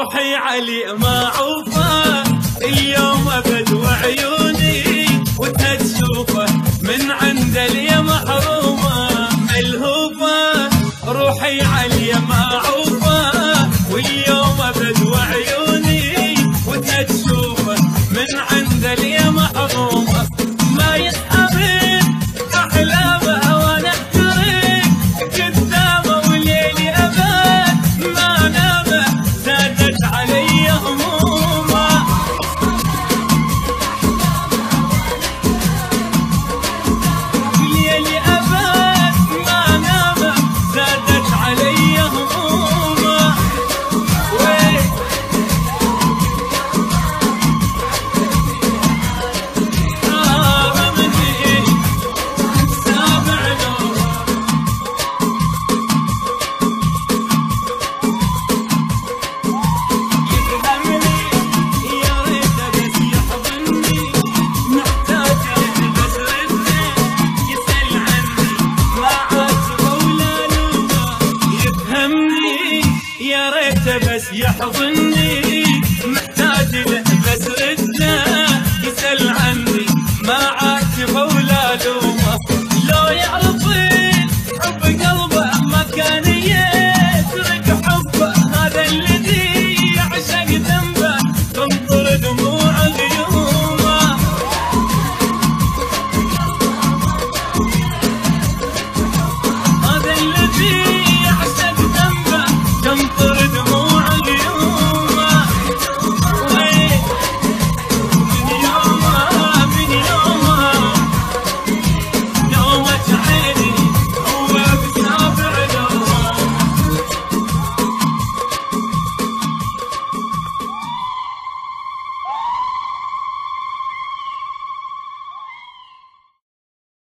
روحي علي ما عوفه اليوم ابد وعيوني وتها تشوفه من عند لي محرومه ملهوفه روحي علي ما عوفه واليوم ابد وعيوني وتها تشوفه من عند لي محرومه ما يسحبين احلامه وانا احترق قدامه وليلي ابد ما نامه زادت علي همومه وليلي ابد ما نامه زادت علي همومه يا ريت بس يحضني